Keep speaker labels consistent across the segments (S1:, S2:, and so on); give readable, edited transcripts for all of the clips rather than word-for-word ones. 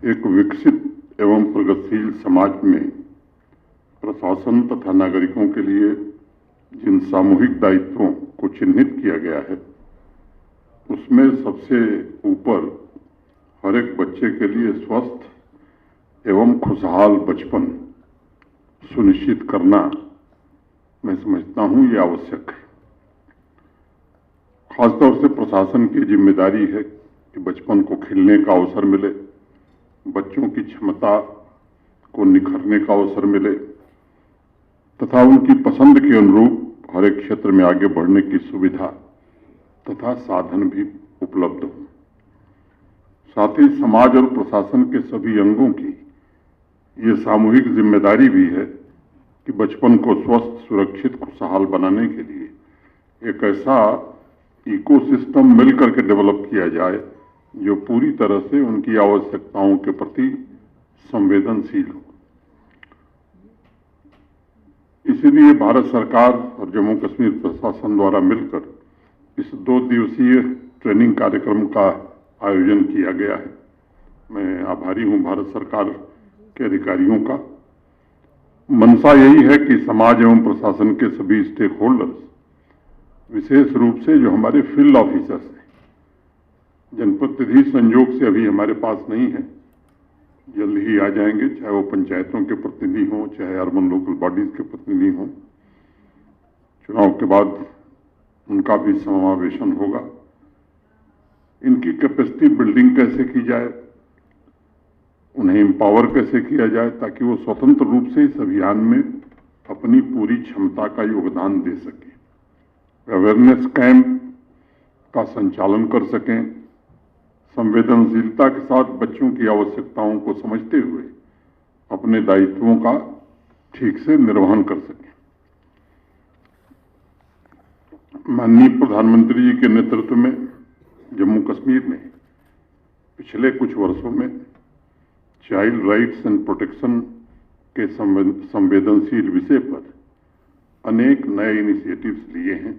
S1: एक विकसित एवं प्रगतिशील समाज में प्रशासन तथा नागरिकों के लिए जिन सामूहिक दायित्वों को चिन्हित किया गया है, उसमें सबसे ऊपर हर एक बच्चे के लिए स्वस्थ एवं खुशहाल बचपन सुनिश्चित करना, मैं समझता हूं ये आवश्यक है। खासतौर से प्रशासन की जिम्मेदारी है कि बचपन को खिलने का अवसर मिले, बच्चों की क्षमता को निखरने का अवसर मिले तथा उनकी पसंद के अनुरूप हर एक क्षेत्र में आगे बढ़ने की सुविधा तथा साधन भी उपलब्ध हों। साथ ही समाज और प्रशासन के सभी अंगों की ये सामूहिक जिम्मेदारी भी है कि बचपन को स्वस्थ, सुरक्षित, खुशहाल बनाने के लिए एक ऐसा इकोसिस्टम मिलकर के डेवलप किया जाए जो पूरी तरह से उनकी आवश्यकताओं के प्रति संवेदनशील हो। इसीलिए भारत सरकार और जम्मू कश्मीर प्रशासन द्वारा मिलकर इस 2 दिवसीय ट्रेनिंग कार्यक्रम का आयोजन किया गया है। मैं आभारी हूं भारत सरकार के अधिकारियों का। मंशा यही है कि समाज एवं प्रशासन के सभी स्टेक होल्डर्स, विशेष रूप से जो हमारे फील्ड ऑफिसर्स हैं, जनप्रतिनिधि संयोग से अभी हमारे पास नहीं है, जल्द ही आ जाएंगे, चाहे वो पंचायतों के प्रतिनिधि हों, चाहे अर्बन लोकल बॉडीज के प्रतिनिधि हों। चुनाव के बाद उनका भी समावेशन होगा। इनकी कैपेसिटी बिल्डिंग कैसे की जाए, उन्हें एम्पावर कैसे किया जाए ताकि वो स्वतंत्र रूप से इस अभियान में अपनी पूरी क्षमता का योगदान दे सकें, अवेयरनेस कैंप का संचालन कर सकें, संवेदनशीलता के साथ बच्चों की आवश्यकताओं को समझते हुए अपने दायित्वों का ठीक से निर्वहन कर सकें। माननीय प्रधानमंत्री जी के नेतृत्व में जम्मू कश्मीर में पिछले कुछ वर्षों में चाइल्ड राइट्स एंड प्रोटेक्शन के संवेदनशील विषय पर अनेक नए इनिशिएटिव्स लिए हैं।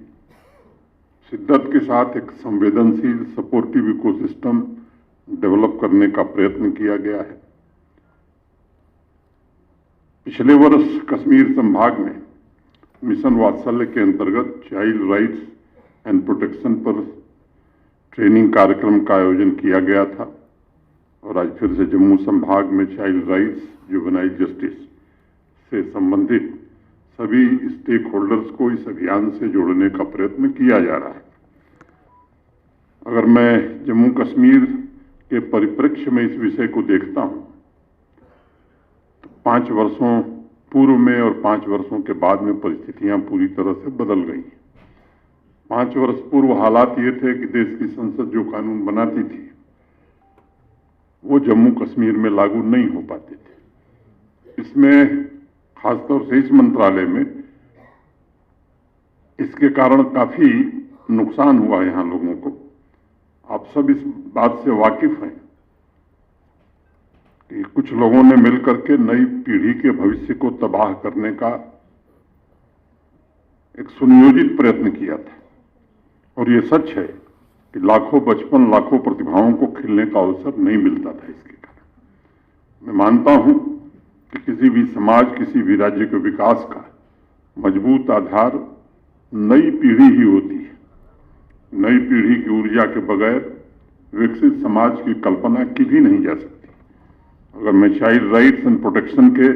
S1: शिद्दत के साथ एक संवेदनशील सपोर्टिव इकोसिस्टम डेवलप करने का प्रयत्न किया गया है। पिछले वर्ष कश्मीर संभाग में मिशन वात्सल्य के अंतर्गत चाइल्ड राइट्स एंड प्रोटेक्शन पर ट्रेनिंग कार्यक्रम का आयोजन किया गया था और आज फिर से जम्मू संभाग में चाइल्ड राइट्स, जुवेनाइल जस्टिस से संबंधित सभी स्टेक होल्डर्स को इस अभियान से जोड़ने का प्रयत्न किया जा रहा है। अगर मैं जम्मू कश्मीर के परिप्रेक्ष्य में इस विषय को देखता हूं तो 5 वर्षों पूर्व में और 5 वर्षों के बाद में परिस्थितियां पूरी तरह से बदल गई। 5 वर्ष पूर्व हालात ये थे कि देश की संसद जो कानून बनाती थी वो जम्मू कश्मीर में लागू नहीं हो पाते थे। इसमें खासतौर से इस मंत्रालय में इसके कारण काफी नुकसान हुआ यहाँ लोगों को। आप सब इस बात से वाकिफ हैं कि कुछ लोगों ने मिलकर के नई पीढ़ी के भविष्य को तबाह करने का एक सुनियोजित प्रयत्न किया था और ये सच है कि लाखों बचपन, लाखों प्रतिभाओं को खिलने का अवसर नहीं मिलता था। इसके कारण मैं मानता हूं कि किसी भी समाज, किसी भी राज्य के विकास का मजबूत आधार नई पीढ़ी ही होती है। नई पीढ़ी की ऊर्जा के बगैर विकसित समाज की कल्पना की भी नहीं जा सकती। अगर मैं चाइल्ड राइट्स एंड प्रोटेक्शन के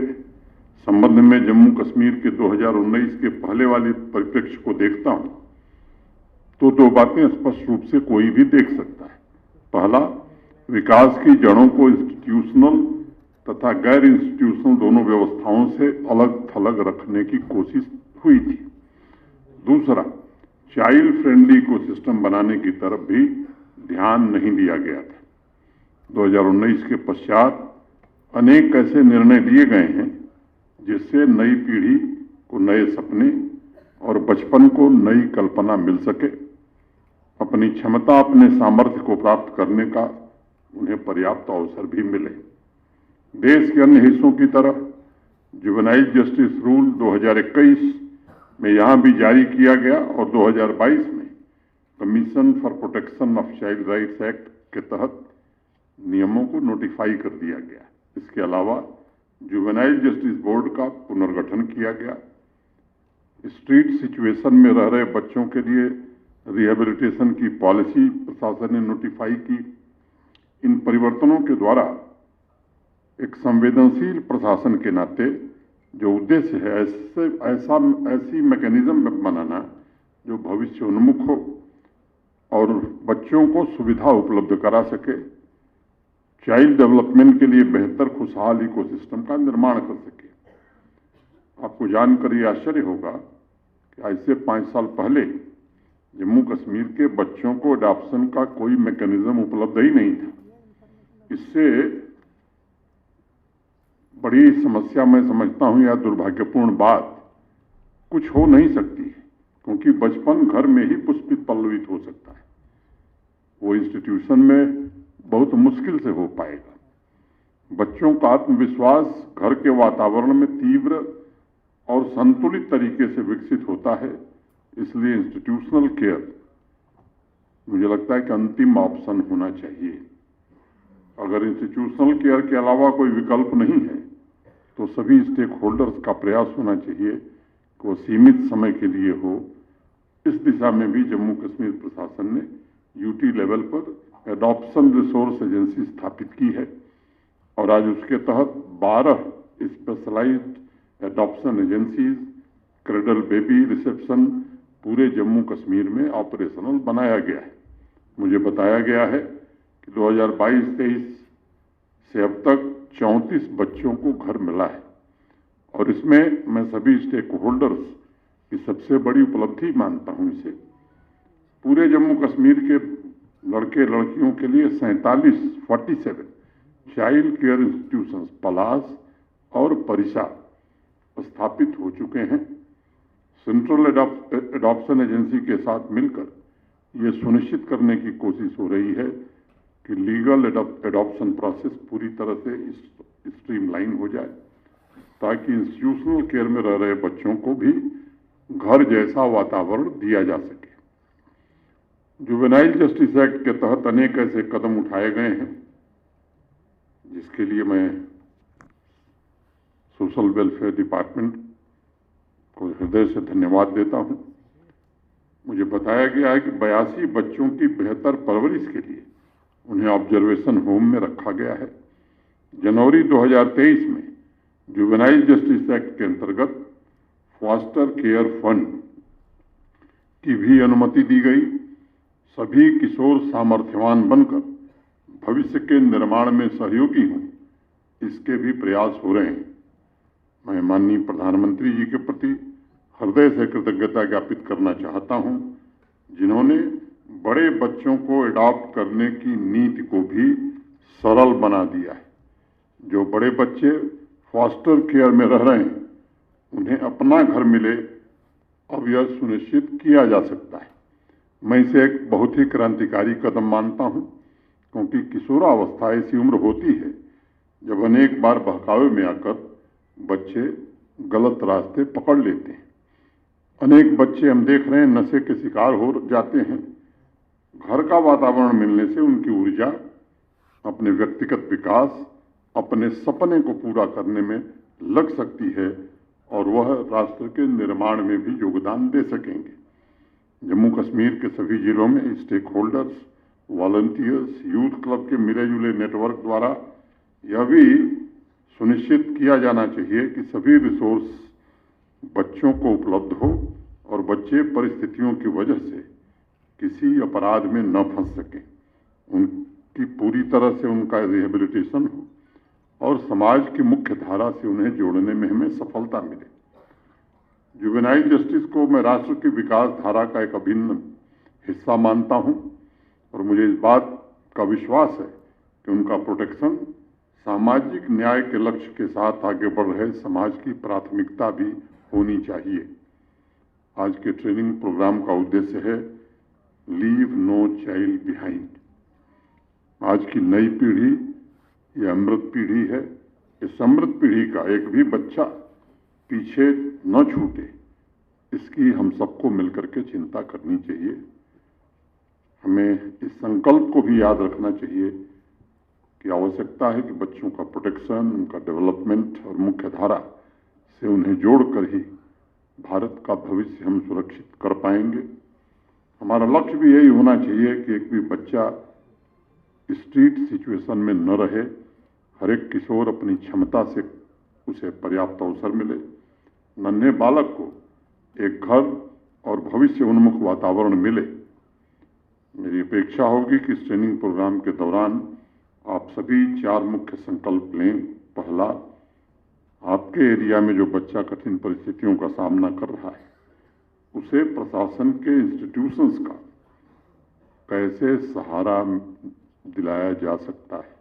S1: संबंध में जम्मू कश्मीर के 2019 के पहले वाले परिप्रेक्ष्य को देखता हूं तो 2 बातें स्पष्ट रूप से कोई भी देख सकता है। पहला, विकास की जड़ों को इंस्टीट्यूशनल तथा गैर इंस्टीट्यूशनल दोनों व्यवस्थाओं से अलग थलग रखने की कोशिश हुई थी। दूसरा, चाइल्ड फ्रेंडली इकोसिस्टम बनाने की तरफ भी ध्यान नहीं दिया गया था। 2019 के पश्चात अनेक ऐसे निर्णय लिए गए हैं जिससे नई पीढ़ी को नए सपने और बचपन को नई कल्पना मिल सके, अपनी क्षमता, अपने सामर्थ्य को प्राप्त करने का उन्हें पर्याप्त अवसर भी मिले। देश के अन्य हिस्सों की तरह जुवेनाइल जस्टिस रूल 2021 में यहां भी जारी किया गया और 2022 में commission for protection of child rights act के तहत नियमों को नोटिफाई कर दिया गया। इसके अलावा जुवेनाइल जस्टिस बोर्ड का पुनर्गठन किया गया। स्ट्रीट सिचुएशन में रह रहे बच्चों के लिए रिहेबिलिटेशन की पॉलिसी प्रशासन ने नोटिफाई की। इन परिवर्तनों के द्वारा एक संवेदनशील प्रशासन के नाते जो उद्देश्य है ऐसी मैकेनिज्म बनाना जो भविष्य उन्मुख हो और बच्चों को सुविधा उपलब्ध करा सके, चाइल्ड डेवलपमेंट के लिए बेहतर खुशहाल इकोसिस्टम का निर्माण कर सके। आपको जानकर ये आश्चर्य होगा कि आज से 5 साल पहले जम्मू कश्मीर के बच्चों को अडॉप्शन का कोई मैकेनिज्म उपलब्ध ही नहीं था। इससे बड़ी समस्या मैं समझता हूं या दुर्भाग्यपूर्ण बात कुछ हो नहीं सकती है, क्योंकि बचपन घर में ही पुष्पित पल्लवित हो सकता है, वो इंस्टीट्यूशन में बहुत मुश्किल से हो पाएगा। बच्चों का आत्मविश्वास घर के वातावरण में तीव्र और संतुलित तरीके से विकसित होता है। इसलिए इंस्टीट्यूशनल केयर मुझे लगता है कि अंतिम ऑप्शन होना चाहिए। अगर इंस्टीट्यूशनल केयर के अलावा कोई विकल्प नहीं है तो सभी स्टेक होल्डर्स का प्रयास होना चाहिए कि वो सीमित समय के लिए हो। इस दिशा में भी जम्मू कश्मीर प्रशासन ने यूटी लेवल पर एडॉप्शन रिसोर्स एजेंसी स्थापित की है और आज उसके तहत 12 specialised adoption agencies cradle baby reception पूरे जम्मू कश्मीर में ऑपरेशनल बनाया गया है। मुझे बताया गया है कि 2022-23 से अब तक 34 बच्चों को घर मिला है और इसमें मैं सभी स्टेक होल्डर्स की सबसे बड़ी उपलब्धि मानता हूं इसे। पूरे जम्मू कश्मीर के लड़के लड़कियों के लिए 47 चाइल्ड केयर इंस्टीट्यूशंस पलास और परिसा स्थापित हो चुके हैं। सेंट्रल एडॉप्शन एजेंसी के साथ मिलकर ये सुनिश्चित करने की कोशिश हो रही है कि लीगल एडॉप्शन प्रोसेस पूरी तरह से स्ट्रीमलाइन हो जाए, ताकि इंस्टीट्यूशनल केयर में रह रहे बच्चों को भी घर जैसा वातावरण दिया जा सके। जुवेनाइल जस्टिस एक्ट के तहत अनेक ऐसे कदम उठाए गए हैं जिसके लिए मैं सोशल वेलफेयर डिपार्टमेंट को हृदय से धन्यवाद देता हूं। मुझे बताया गया है कि 82 बच्चों की बेहतर परवरिश के लिए उन्हें ऑब्जर्वेशन होम में रखा गया है। जनवरी 2023 में जुवेनाइल जस्टिस एक्ट के अंतर्गत फॉस्टर केयर फंड की भी अनुमति दी गई। सभी किशोर सामर्थ्यवान बनकर भविष्य के निर्माण में सहयोगी हों, इसके भी प्रयास हो रहे हैं। मैं माननीय प्रधानमंत्री जी के प्रति हृदय से कृतज्ञता ज्ञापित करना चाहता हूं, जिन्होंने बड़े बच्चों को अडॉप्ट करने की नीति को भी सरल बना दिया है। जो बड़े बच्चे फॉस्टर केयर में रह रहे हैं उन्हें अपना घर मिले, अब यह सुनिश्चित किया जा सकता है। मैं इसे एक बहुत ही क्रांतिकारी कदम मानता हूं, क्योंकि किशोरावस्था ऐसी उम्र होती है जब अनेक बार बहकावे में आकर बच्चे गलत रास्ते पकड़ लेते हैं। अनेक बच्चे हम देख रहे हैं नशे के शिकार हो जाते हैं। घर का वातावरण मिलने से उनकी ऊर्जा, अपने व्यक्तिगत विकास, अपने सपने को पूरा करने में लग सकती है और वह राष्ट्र के निर्माण में भी योगदान दे सकेंगे। जम्मू कश्मीर के सभी जिलों में stakeholders, volunteers, youth club के मिले जुले नेटवर्क द्वारा यह भी सुनिश्चित किया जाना चाहिए कि सभी रिसोर्स बच्चों को उपलब्ध हो और बच्चे परिस्थितियों की वजह से किसी अपराध में न फंस सकें, उनकी पूरी तरह से उनका रिहेबिलिटेशन हो और समाज की मुख्य धारा से उन्हें जोड़ने में हमें सफलता मिले। जुवेनाइल जस्टिस को मैं राष्ट्र की विकास धारा का एक अभिन्न हिस्सा मानता हूं और मुझे इस बात का विश्वास है कि उनका प्रोटेक्शन सामाजिक न्याय के लक्ष्य के साथ आगे बढ़ रहे समाज की प्राथमिकता भी होनी चाहिए। आज के ट्रेनिंग प्रोग्राम का उद्देश्य है लीव नो चाइल्ड बिहाइंड। आज की नई पीढ़ी ये अमृत पीढ़ी है। इस अमृत पीढ़ी का एक भी बच्चा पीछे न छूटे, इसकी हम सबको मिलकर के चिंता करनी चाहिए। हमें इस संकल्प को भी याद रखना चाहिए कि आवश्यकता है कि बच्चों का प्रोटेक्शन, उनका डेवलपमेंट और मुख्य धारा से उन्हें जोड़कर ही भारत का भविष्य हम सुरक्षित कर पाएंगे। हमारा लक्ष्य भी यही होना चाहिए कि एक भी बच्चा स्ट्रीट सिचुएशन में न रहे, हर एक किशोर अपनी क्षमता से उसे पर्याप्त अवसर मिले, नन्हे बालक को एक घर और भविष्य उन्मुख वातावरण मिले। मेरी अपेक्षा होगी कि इस ट्रेनिंग प्रोग्राम के दौरान आप सभी 4 मुख्य संकल्प लें। पहला, आपके एरिया में जो बच्चा कठिन परिस्थितियों का सामना कर रहा है, उसे प्रशासन के इंस्टीट्यूशंस का कैसे सहारा दिलाया जा सकता है।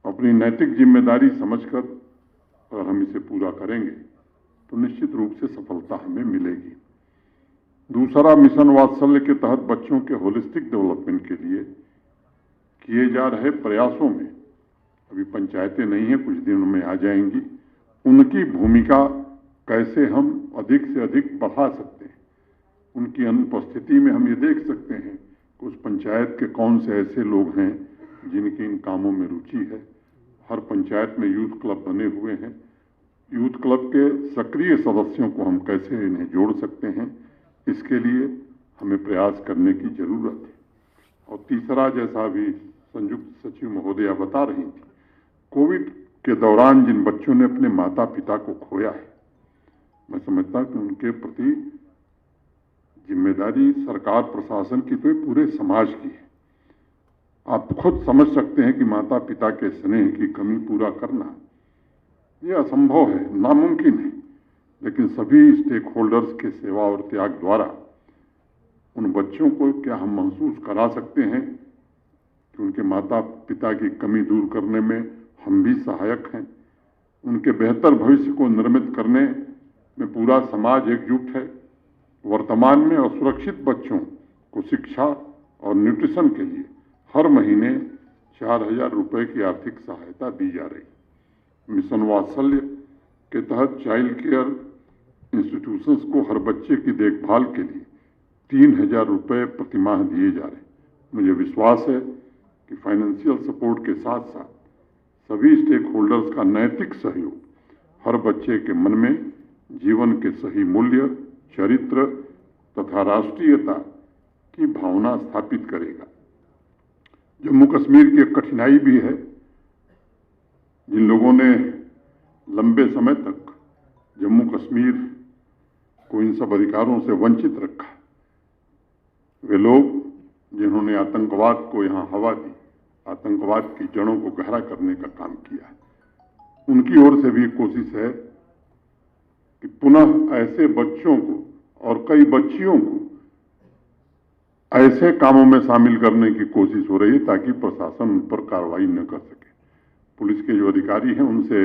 S1: अपनी नैतिक जिम्मेदारी समझकर अगर हम इसे पूरा करेंगे तो निश्चित रूप से सफलता हमें मिलेगी। दूसरा, मिशन वात्सल्य के तहत बच्चों के होलिस्टिक डेवलपमेंट के लिए किए जा रहे प्रयासों में, अभी पंचायतें नहीं हैं, कुछ दिनों में आ जाएंगी, उनकी भूमिका कैसे हम अधिक से अधिक बढ़ा सकते हैं। उनकी अनुपस्थिति में हम ये देख सकते हैं कि उस पंचायत के कौन से ऐसे लोग हैं जिनकी इन कामों में रुचि है। हर पंचायत में यूथ क्लब बने हुए हैं। यूथ क्लब के सक्रिय सदस्यों को हम कैसे इन्हें जोड़ सकते हैं, इसके लिए हमें प्रयास करने की जरूरत है। और तीसरा, जैसा अभी संयुक्त सचिव महोदया बता रही थी, कोविड के दौरान जिन बच्चों ने अपने माता पिता को खोया है, मैं समझता हूं कि उनके प्रति जिम्मेदारी सरकार प्रशासन की तो पूरे समाज की है। आप खुद समझ सकते हैं कि माता पिता के स्नेह की कमी पूरा करना ये असंभव है, नामुमकिन है, लेकिन सभी स्टेक होल्डर्स के सेवा और त्याग द्वारा उन बच्चों को क्या हम महसूस करा सकते हैं कि उनके माता पिता की कमी दूर करने में हम भी सहायक हैं। उनके बेहतर भविष्य को निर्मित करने में पूरा समाज एकजुट है। वर्तमान में असुरक्षित बच्चों को शिक्षा और न्यूट्रिशन के लिए हर महीने 4000 रुपए की आर्थिक सहायता दी जा रही। मिशन वात्सल्य के तहत चाइल्ड केयर इंस्टीट्यूशंस को हर बच्चे की देखभाल के लिए 3000 रुपए प्रतिमाह दिए जा रहे। मुझे विश्वास है कि फाइनेंशियल सपोर्ट के साथ साथ सभी स्टेक होल्डर्स का नैतिक सहयोग हर बच्चे के मन में जीवन के सही मूल्य, चरित्र तथा राष्ट्रीयता की भावना स्थापित करेगा। जम्मू कश्मीर की एक कठिनाई भी है, जिन लोगों ने लंबे समय तक जम्मू कश्मीर को इन सब अधिकारों से वंचित रखा, वे लोग जिन्होंने आतंकवाद को यहाँ हवा दी, आतंकवाद की जड़ों को गहरा करने का काम किया, उनकी ओर से भी कोशिश है कि पुनः ऐसे बच्चों को और कई बच्चियों को ऐसे कामों में शामिल करने की कोशिश हो रही है ताकि प्रशासन उन पर कार्रवाई न कर सके। पुलिस के जो अधिकारी हैं उनसे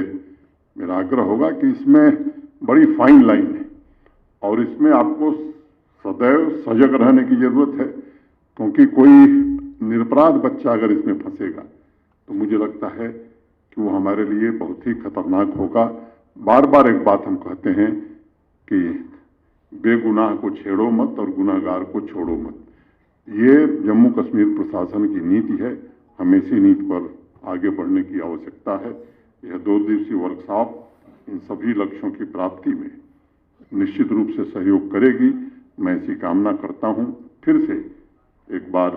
S1: मेरा आग्रह होगा कि इसमें बड़ी फाइन लाइन है और इसमें आपको सदैव सजग रहने की जरूरत है, क्योंकि कोई निरपराध बच्चा अगर इसमें फंसेगा तो मुझे लगता है कि वो हमारे लिए बहुत ही खतरनाक होगा। बार बार एक बात हम कहते हैं कि बेगुनाह को छेड़ो मत और गुनाहगार को छोड़ो मत। ये जम्मू कश्मीर प्रशासन की नीति है, हमें इसी नीति पर आगे बढ़ने की आवश्यकता है। यह 2 दिवसीय वर्कशॉप इन सभी लक्ष्यों की प्राप्ति में निश्चित रूप से सहयोग करेगी। मैं ऐसी कामना करता हूं। फिर से एक बार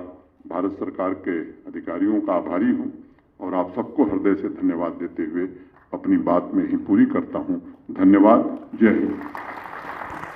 S1: भारत सरकार के अधिकारियों का आभारी हूं और आप सबको हृदय से धन्यवाद देते हुए अपनी बात में ही पूरी करता हूं। धन्यवाद। जय हिंद।